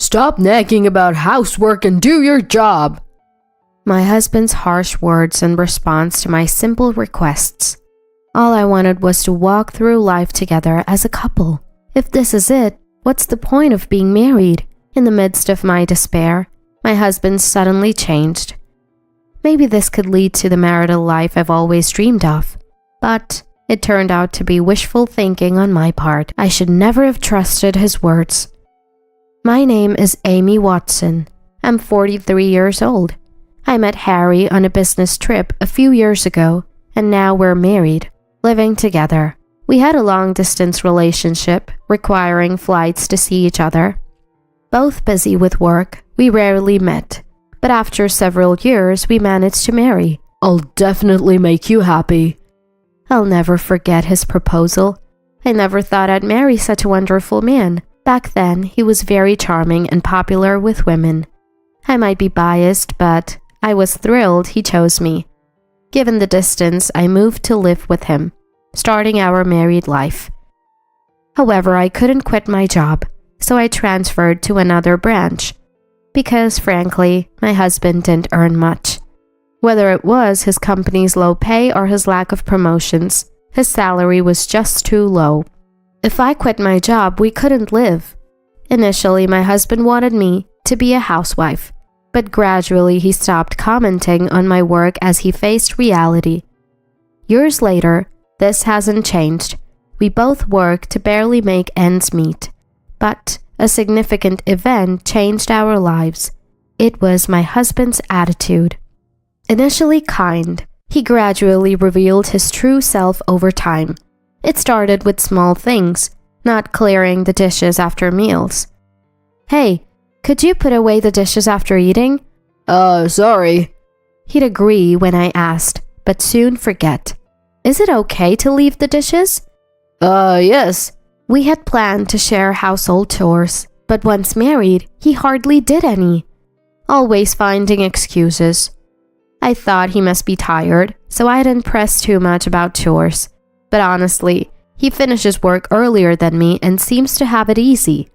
Stop nagging about housework and do your job. My husband's harsh words in response to my simple requests. All I wanted was to walk through life together as a couple. If this is it, what's the point of being married? In the midst of my despair, my husband suddenly changed. Maybe this could lead to the marital life I've always dreamed of. But it turned out to be wishful thinking on my part. I should never have trusted his words. My name is Amy Watson. I'm 43 years old. I met Harry on a business trip a few years ago, and now we're married, living together. We had a long-distance relationship, requiring flights to see each other. Both busy with work, we rarely met, but after several years, we managed to marry. I'll definitely make you happy. I'll never forget his proposal. I never thought I'd marry such a wonderful man. Back then, he was very charming and popular with women. I might be biased, but I was thrilled he chose me. Given the distance, I moved to live with him, starting our married life. However, I couldn't quit my job, so I transferred to another branch. Because, frankly, my husband didn't earn much. Whether it was his company's low pay or his lack of promotions, his salary was just too low. If I quit my job, we couldn't live. Initially, my husband wanted me to be a housewife, but gradually he stopped commenting on my work as he faced reality. Years later, this hasn't changed. We both work to barely make ends meet. But a significant event changed our lives. It was my husband's attitude. Initially kind, he gradually revealed his true self over time. It started with small things, not clearing the dishes after meals. Hey, could you put away the dishes after eating? Sorry. He'd agree when I asked, but soon forget. Is it okay to leave the dishes? Yes. We had planned to share household chores, but once married, he hardly did any. Always finding excuses. I thought he must be tired, so I didn't press too much about chores. But honestly, he finishes work earlier than me and seems to have it easy.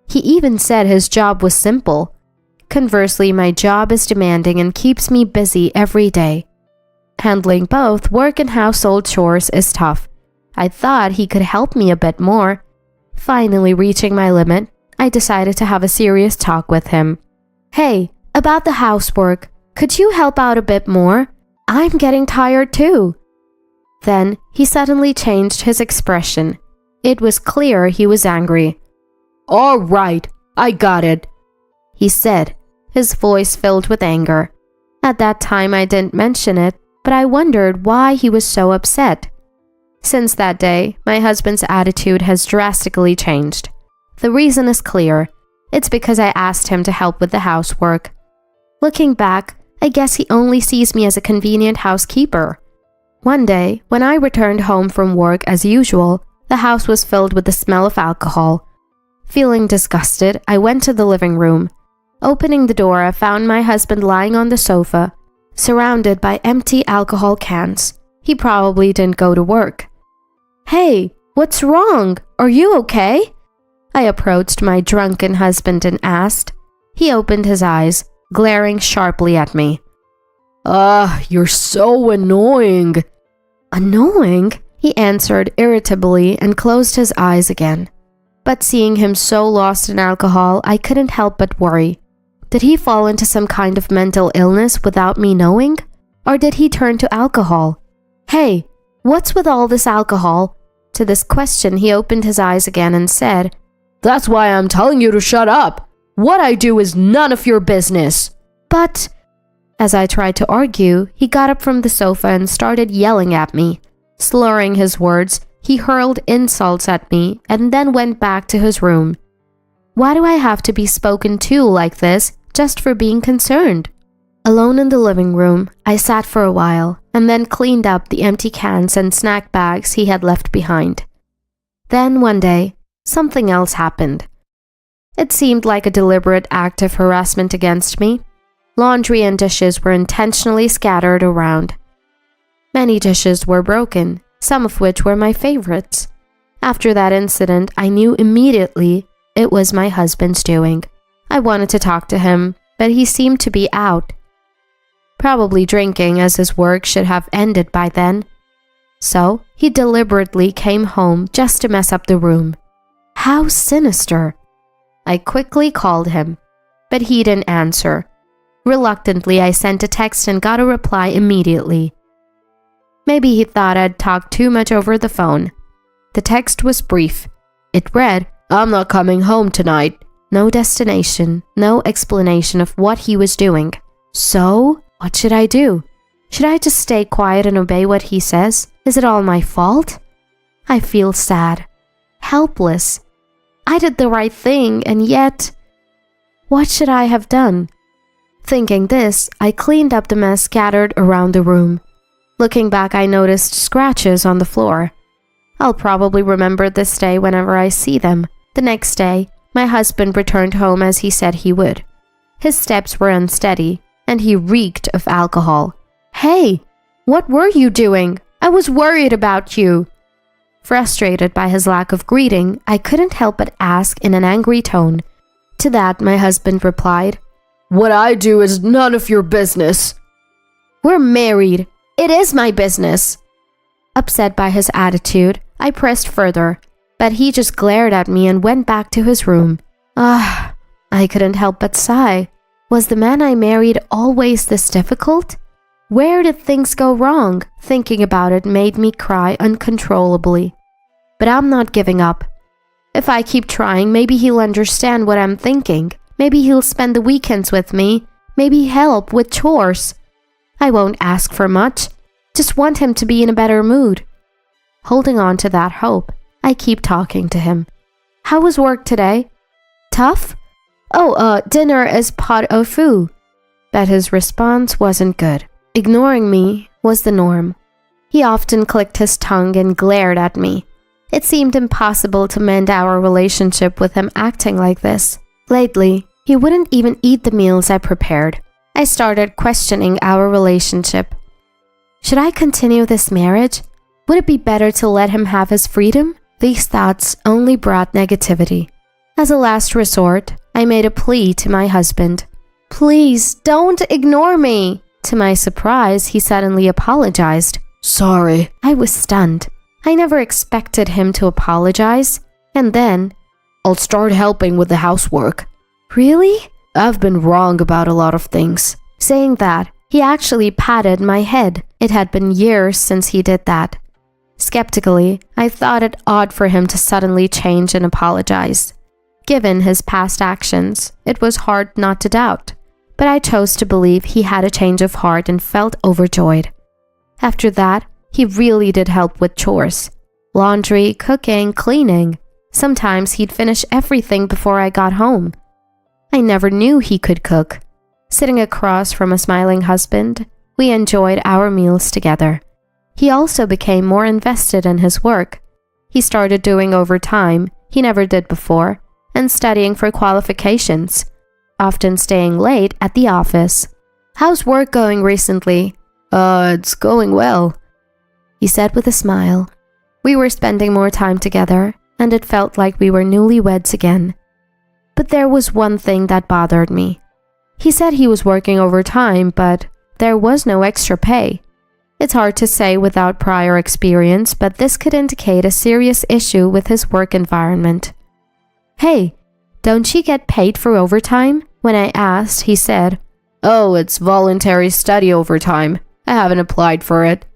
He even said his job was simple. Conversely, my job is demanding and keeps me busy every day. Handling both work and household chores is tough. I thought he could help me a bit more. Finally reaching my limit, I decided to have a serious talk with him. Hey, about the housework, could you help out a bit more? I'm getting tired too. Then he suddenly changed his expression. It was clear he was angry. All right, I got it, he said, his voice filled with anger. At that time I didn't mention it, but I wondered why he was so upset. Since that day, my husband's attitude has drastically changed. The reason is clear. It's because I asked him to help with the housework. Looking back, I guess he only sees me as a convenient housekeeper. One day, when I returned home from work as usual, the house was filled with the smell of alcohol. Feeling disgusted, I went to the living room. Opening the door, I found my husband lying on the sofa, surrounded by empty alcohol cans. He probably didn't go to work. Hey, what's wrong? Are you okay? I approached my drunken husband and asked. He opened his eyes, glaring sharply at me. You're so annoying. Annoying? He answered irritably and closed his eyes again. But seeing him so lost in alcohol, I couldn't help but worry. Did he fall into some kind of mental illness without me knowing? Or did he turn to alcohol? Hey, what's with all this alcohol? To this question, he opened his eyes again and said, That's why I'm telling you to shut up. What I do is none of your business. But, as I tried to argue, he got up from the sofa and started yelling at me. Slurring his words, he hurled insults at me and then went back to his room. Why do I have to be spoken to like this just for being concerned? Alone in the living room, I sat for a while and then cleaned up the empty cans and snack bags he had left behind. Then one day, something else happened. It seemed like a deliberate act of harassment against me. Laundry and dishes were intentionally scattered around. Many dishes were broken, some of which were my favorites. After that incident, I knew immediately it was my husband's doing. I wanted to talk to him, but he seemed to be out. Probably drinking, as his work should have ended by then. So he deliberately came home just to mess up the room. How sinister! I quickly called him, but he didn't answer. Reluctantly, I sent a text and got a reply immediately. Maybe he thought I'd talked too much over the phone. The text was brief. It read, "I'm not coming home tonight." No destination, no explanation of what he was doing. So, what should I do? Should I just stay quiet and obey what he says? Is it all my fault? I feel sad, helpless. I did the right thing, and yet, what should I have done? Thinking this, I cleaned up the mess scattered around the room. Looking back, I noticed scratches on the floor. I'll probably remember this day whenever I see them. The next day, my husband returned home as he said he would. His steps were unsteady, and he reeked of alcohol. "Hey, what were you doing? I was worried about you." Frustrated by his lack of greeting, I couldn't help but ask in an angry tone. To that, my husband replied, "What I do is none of your business." "We're married. It is my business." Upset by his attitude, I pressed further, but he just glared at me and went back to his room. I couldn't help but sigh. Was the man I married always this difficult? Where did things go wrong? Thinking about it made me cry uncontrollably. But I'm not giving up. If I keep trying, maybe he'll understand what I'm thinking. Maybe he'll spend the weekends with me. Maybe help with chores. I won't ask for much. Just want him to be in a better mood. Holding on to that hope, I keep talking to him. "How was work today? Tough? Oh, dinner is pot au feu." But his response wasn't good. Ignoring me was the norm. He often clicked his tongue and glared at me. It seemed impossible to mend our relationship with him acting like this. Lately, he wouldn't even eat the meals I prepared. I started questioning our relationship. Should I continue this marriage? Would it be better to let him have his freedom? These thoughts only brought negativity. As a last resort, I made a plea to my husband. "Please, don't ignore me." To my surprise, he suddenly apologized. "Sorry." I was stunned. I never expected him to apologize. And then, "I'll start helping with the housework." "Really?" "I've been wrong about a lot of things." Saying that, he actually patted my head. It had been years since he did that. Skeptically, I thought it odd for him to suddenly change and apologize. Given his past actions, it was hard not to doubt. But I chose to believe he had a change of heart and felt overjoyed. After that, he really did help with chores. Laundry, cooking, cleaning. Sometimes he'd finish everything before I got home. I never knew he could cook. Sitting across from a smiling husband, we enjoyed our meals together. He also became more invested in his work. He started doing overtime he never did before and studying for qualifications, often staying late at the office. "How's work going recently?" It's going well," he said with a smile. We were spending more time together, and it felt like we were newlyweds again. But there was one thing that bothered me. He said he was working overtime, but there was no extra pay. It's hard to say without prior experience, but this could indicate a serious issue with his work environment. "Hey, don't you get paid for overtime?" When I asked, he said, "Oh, it's voluntary study overtime. I haven't applied for it."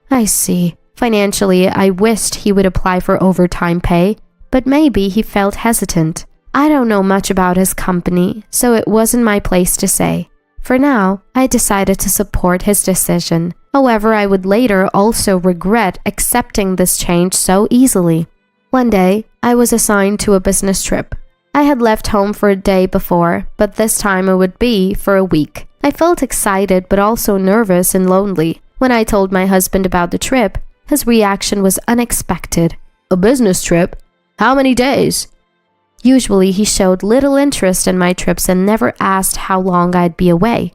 I see. Financially, I wished he would apply for overtime pay, but maybe he felt hesitant. I don't know much about his company, so it wasn't my place to say. For now, I decided to support his decision. However, I would later also regret accepting this change so easily. One day, I was assigned to a business trip. I had left home for a day before, but this time it would be for a week. I felt excited but also nervous and lonely. When I told my husband about the trip, his reaction was unexpected. "A business trip? How many days?" Usually he showed little interest in my trips and never asked how long I'd be away.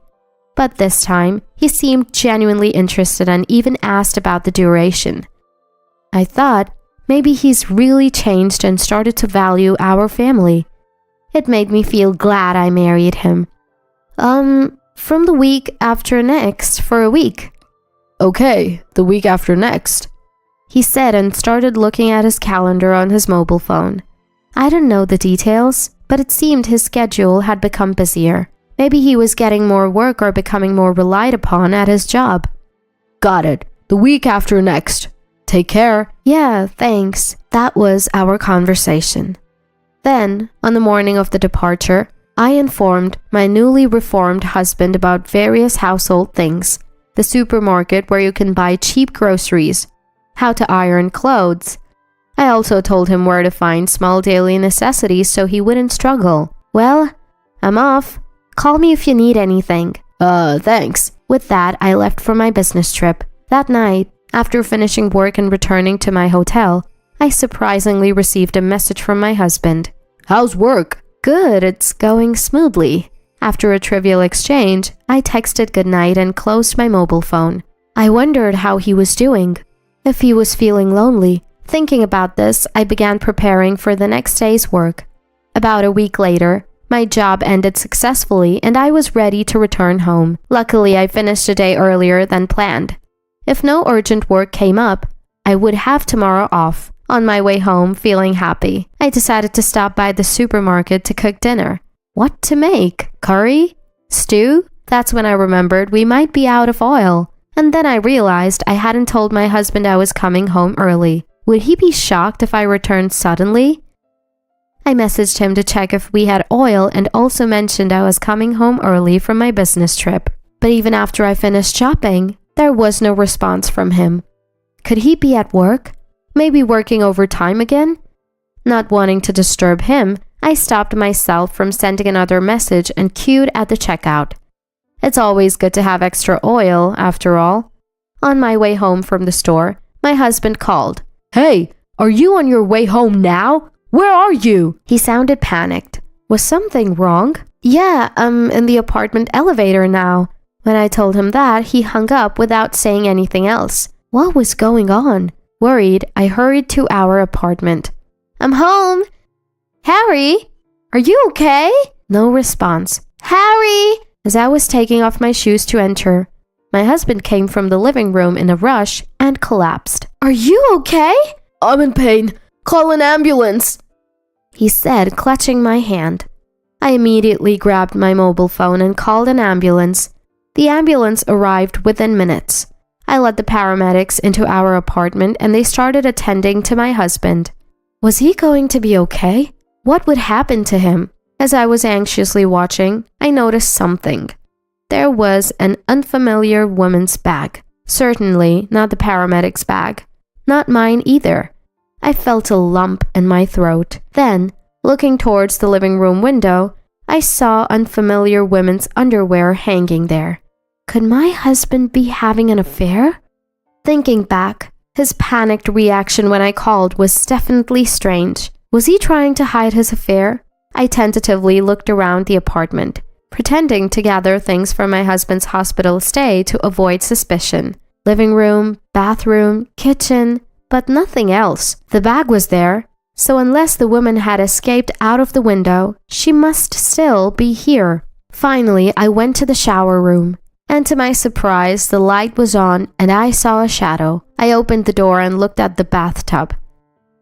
But this time, he seemed genuinely interested and even asked about the duration. I thought maybe he's really changed and started to value our family. It made me feel glad I married him. From the week after next for a week. Okay, the week after next, He said and started looking at his calendar on his mobile phone. I don't know the details, but it seemed his schedule had become busier. Maybe he was getting more work or becoming more relied upon at his job. Got it. The week after next. Take care. Yeah, thanks. That was our conversation. Then, on the morning of the departure, I informed my newly reformed husband about various household things, the supermarket where you can buy cheap groceries, how to iron clothes. I also told him where to find small daily necessities so he wouldn't struggle. Well, I'm off. Call me if you need anything. Thanks. With that, I left for my business trip. That night, after finishing work and returning to my hotel, I surprisingly received a message from my husband. How's work? Good, it's going smoothly. After a trivial exchange, I texted goodnight and closed my mobile phone. I wondered how he was doing, if he was feeling lonely. Thinking about this, I began preparing for the next day's work. About a week later, my job ended successfully and I was ready to return home. Luckily, I finished a day earlier than planned. If no urgent work came up, I would have tomorrow off. On my way home, feeling happy, I decided to stop by the supermarket to cook dinner. What to make? Curry? Stew? That's when I remembered we might be out of oil. And then I realized I hadn't told my husband I was coming home early. Would he be shocked if I returned suddenly? I messaged him to check if we had oil and also mentioned I was coming home early from my business trip. But even after I finished shopping, there was no response from him. Could he be at work? Maybe working overtime again? Not wanting to disturb him, I stopped myself from sending another message and queued at the checkout. It's always good to have extra oil, after all. On my way home from the store, my husband called. Hey, are you on your way home now? Where are you? He sounded panicked. Was something wrong? Yeah, I'm in the apartment elevator now. When I told him that, he hung up without saying anything else. What was going on? Worried, I hurried to our apartment. I'm home. Harry, are you okay? No response. Harry! As I was taking off my shoes to enter, my husband came from the living room in a rush and collapsed. Are you okay? I'm in pain. Call an ambulance. He said, clutching my hand. I immediately grabbed my mobile phone and called an ambulance. The ambulance arrived within minutes. I led the paramedics into our apartment and they started attending to my husband. Was he going to be okay? What would happen to him? As I was anxiously watching, I noticed something. There was an unfamiliar woman's bag. Certainly not the paramedic's bag. Not mine either. I felt a lump in my throat. Then, looking towards the living room window, I saw unfamiliar women's underwear hanging there. Could my husband be having an affair? Thinking back, his panicked reaction when I called was definitely strange. Was he trying to hide his affair? I tentatively looked around the apartment, pretending to gather things from my husband's hospital stay to avoid suspicion. Living room, bathroom, kitchen, but nothing else. The bag was there, so unless the woman had escaped out of the window, she must still be here. Finally, I went to the shower room. And to my surprise, the light was on and I saw a shadow. I opened the door and looked at the bathtub.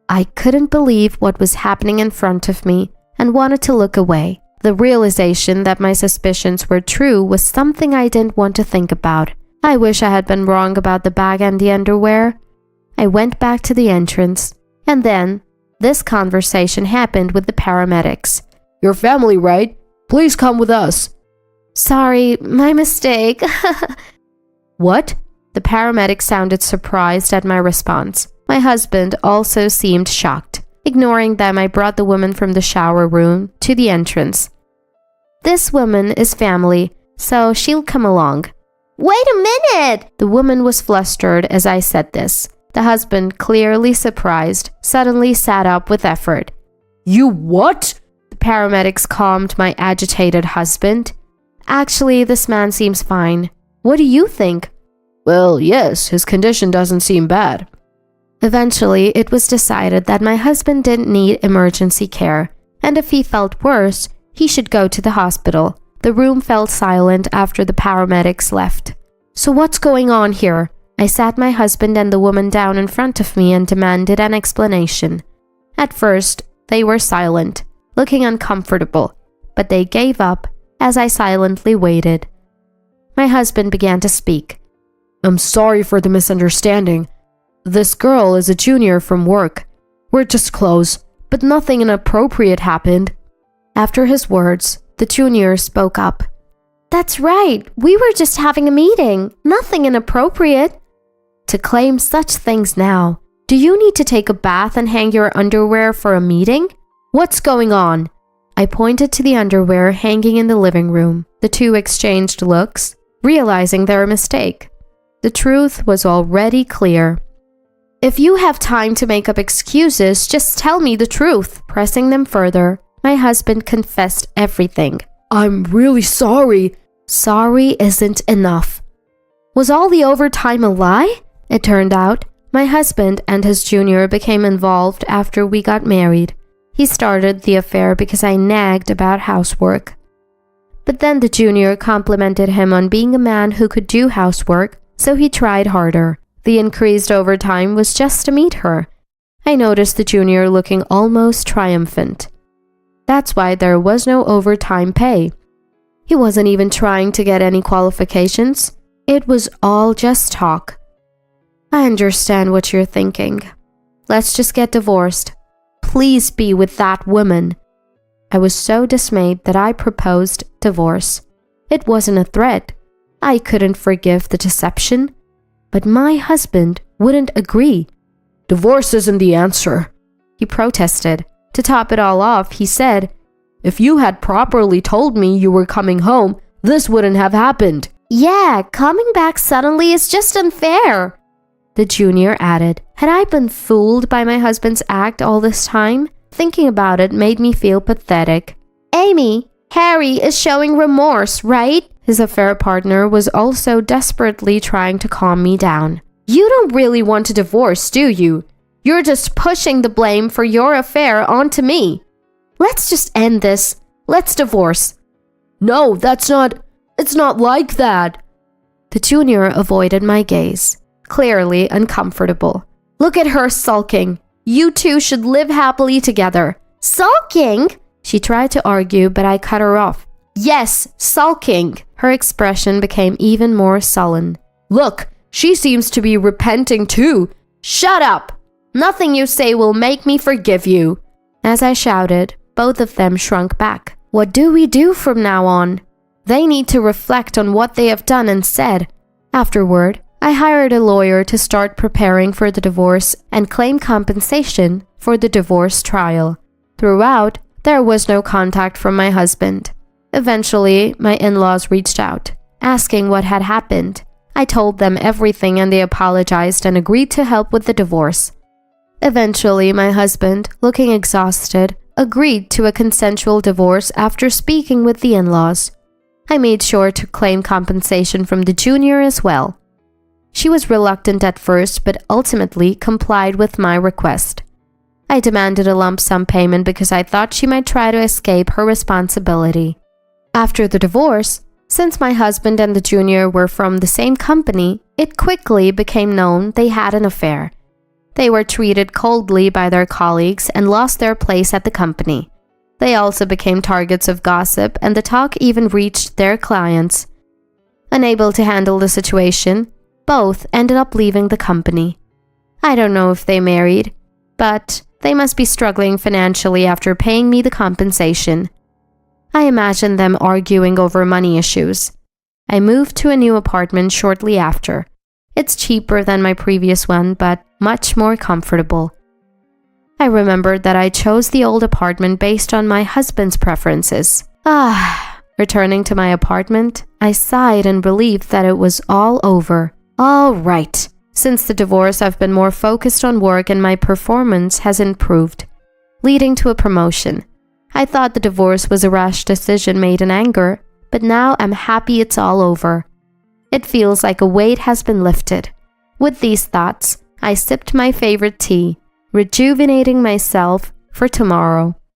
I couldn't believe what was happening in front of me and wanted to look away. The realization that my suspicions were true was something I didn't want to think about. I wish I had been wrong about the bag and the underwear. I went back to the entrance, and then this conversation happened with the paramedics. Your family, right? Please come with us. Sorry, my mistake. What? The paramedic sounded surprised at my response. My husband also seemed shocked. Ignoring them, I brought the woman from the shower room to the entrance. This woman is family, so she'll come along. Wait a minute! The woman was flustered as I said this. The husband, clearly surprised, suddenly sat up with effort. You what? The paramedics calmed my agitated husband. Actually, this man seems fine. What do you think? Well, yes, his condition doesn't seem bad. Eventually, it was decided that my husband didn't need emergency care. and if he felt worse, he should go to the hospital. The room fell silent after the paramedics left. So what's going on here? I sat my husband and the woman down in front of me and demanded an explanation. At first, they were silent, looking uncomfortable, but they gave up as I silently waited. My husband began to speak. I'm sorry for the misunderstanding. This girl is a junior from work. We're just close, but nothing inappropriate happened. After his words, the junior spoke up. That's right, we were just having a meeting. Nothing inappropriate. To claim such things now, do you need to take a bath and hang your underwear for a meeting? What's going on? I pointed to the underwear hanging in the living room. The two exchanged looks, realizing their mistake. The truth was already clear. If you have time to make up excuses, just tell me the truth. Pressing them further, my husband confessed everything. I'm really sorry. Sorry isn't enough. Was all the overtime a lie? It turned out my husband and his junior became involved after we got married. He started the affair because I nagged about housework. But then the junior complimented him on being a man who could do housework, so he tried harder. The increased overtime was just to meet her. I noticed the junior looking almost triumphant. That's why there was no overtime pay. He wasn't even trying to get any qualifications. It was all just talk. I understand what you're thinking. Let's just get divorced. Please be with that woman. I was so dismayed that I proposed divorce. It wasn't a threat. I couldn't forgive the deception. But my husband wouldn't agree. Divorce isn't the answer, he protested. To top it all off, he said, if you had properly told me you were coming home, this wouldn't have happened. Yeah, coming back suddenly is just unfair. The junior added, had I been fooled by my husband's act all this time? Thinking about it made me feel pathetic. Amy, Harry is showing remorse, right? His affair partner was also desperately trying to calm me down. You don't really want a divorce, do you? You're just pushing the blame for your affair onto me. Let's just end this. Let's divorce. No, it's not like that. The junior avoided my gaze, clearly uncomfortable. Look at her sulking. You two should live happily together. Sulking? She tried to argue, but I cut her off. Yes, sulking. Her expression became even more sullen. Look, she seems to be repenting too. Shut up! Nothing you say will make me forgive you. As I shouted, both of them shrunk back. What do we do from now on? They need to reflect on what they have done and said. Afterward, I hired a lawyer to start preparing for the divorce and claim compensation for the divorce trial. Throughout, there was no contact from my husband. Eventually, my in-laws reached out, asking what had happened. I told them everything and they apologized and agreed to help with the divorce. Eventually, my husband, looking exhausted, agreed to a consensual divorce after speaking with the in-laws. I made sure to claim compensation from the junior as well. She was reluctant at first, but ultimately complied with my request. I demanded a lump sum payment because I thought she might try to escape her responsibility. After the divorce, since my husband and the junior were from the same company, it quickly became known they had an affair. They were treated coldly by their colleagues and lost their place at the company. They also became targets of gossip, and the talk even reached their clients. Unable to handle the situation, both ended up leaving the company. I don't know if they married, but they must be struggling financially after paying me the compensation. I imagine them arguing over money issues. I moved to a new apartment shortly after. It's cheaper than my previous one, but much more comfortable. I remembered that I chose the old apartment based on my husband's preferences. Returning to my apartment, I sighed in relief that it was all over. All right. Since the divorce, I've been more focused on work and my performance has improved, leading to a promotion. I thought the divorce was a rash decision made in anger, but now I'm happy it's all over. It feels like a weight has been lifted. With these thoughts, I sipped my favorite tea, rejuvenating myself for tomorrow.